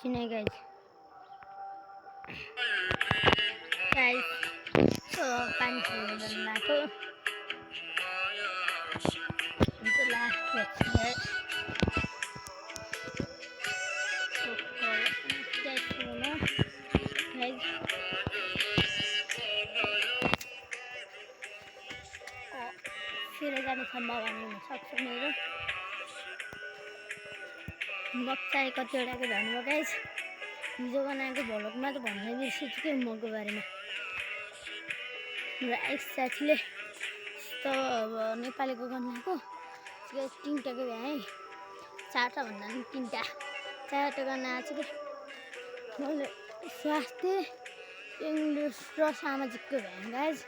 एकछिन है guys guys पानी खेल्न लाग्यो लास्ट ब्याच है फिर जाने सम्भावना हुनसक्छ मेरो बच्चाले कतिवटाको भन्नुभयो गाइज हिजो बनाएको भ्लगमा त भन्नै बिर्सेछु कि मको बारेमा र एक साथीले त अब नेपालीको गर्नुको तिनवटाको भ्याएँ चारवटा भन्दा पनि तिनवटा चारवटा गर्न आएको छु कि मैले स्वास्थ्य इङ्ग्लिस र सामाजिकको भ्याएँ गाइज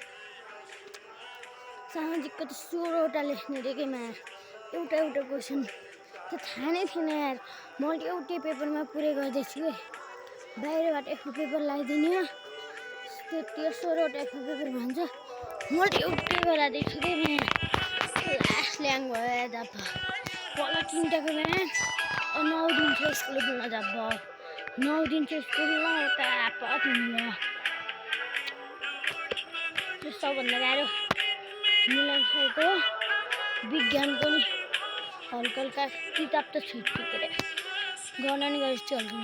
सामाजिकको त 16वटा लेख्ने रेकेमा एउटा क्वेसन त थाहा नै थिएन यार मैले एउटै पेपरमा पुरै गर्दैछु कि बाहिरबाट एक पेपर लगाइदिने त्यो 16वटा एक पेपर भन्छ मैले एउटै गराइदिएको छु कि लास्ट ल्याङ भयो जब पहिला 3टाको बिहान 9 दिन चाहिँ स्कुल पुग्न जब 9 दिन चाहिँ स्कुल तापत हुनु त्यो सबभन्दा गाह्रो मिलाउनु सकेको विज्ञानको नि हल्का किताब त छुट्यो के अरे गर्न नि गरेछु हल्का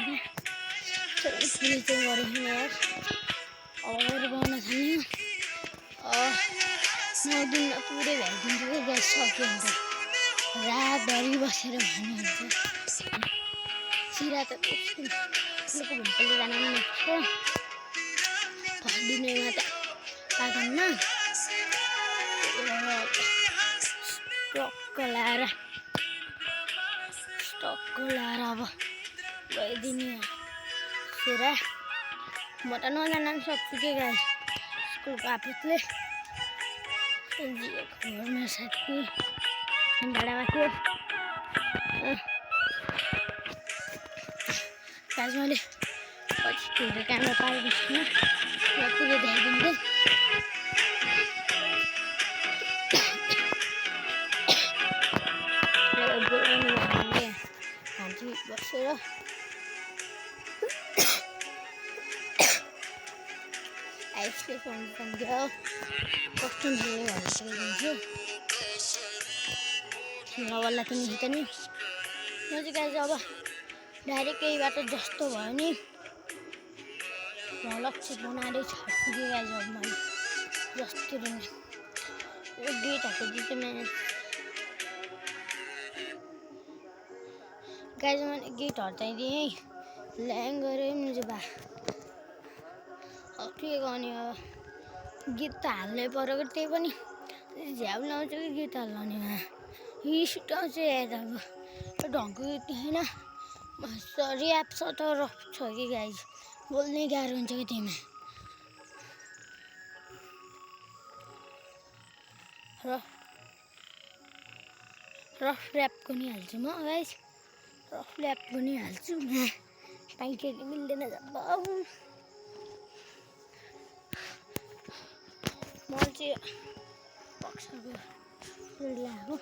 फुली चाहिँ गरेको यार अरू गर्न थाल्यो 9 दिनमा पुरै भ्याइदिन्छु कि ग्यास सक्यो अन्त रातभरि बसेर भन्ने हुन्छ चिरा त फुलको भुम्पले जान पनि मिल्छ दिनेमा त पागन्न स्टक्क लाएर अब गइदिने छोरा म त नजान पनि सक्छु के गाई स्कुलको आफूले घरमा साथी भाडामा थियो आज मैले पछि क्यामेरा पाएको छुइनँ र पुरै देखाइदिन्छु बसेर आइसक्यो सम्झ्यो कस्तो भयो भनेर दिन्छु नवल्ला पनि हिँड्छ नि म चाहिँ गाइज अब डाइरेक्ट केही बाटो जस्तो भयो नि लक्ष्य बनाएर छर्छु कि गाइज अब मैले जस्तो यो गेटहरूको चाहिँ मैले गाइज मैले गेट हटाइदिएँ ल्याङ गऱ्यो नि बा के गर्ने अब गीत त हाल्नै पऱ्यो कि त्यही पनि झ्याउ लाउँछ कि गीत हाल्नेमा रिस उठाउँछ यार अब ढङ्गको गीत होइन ऱ्याप छ त रफ छ कि गाइज बोल्नै गाह्रो हुन्छ कि त्यहीमा रफ ऱ्यापको नि हाल्छु म गाइज रफ ऱ्यापको नि हाल्छु म पाइकेली मिल्दैन जब म चाहिँ पक्षको ल्याएको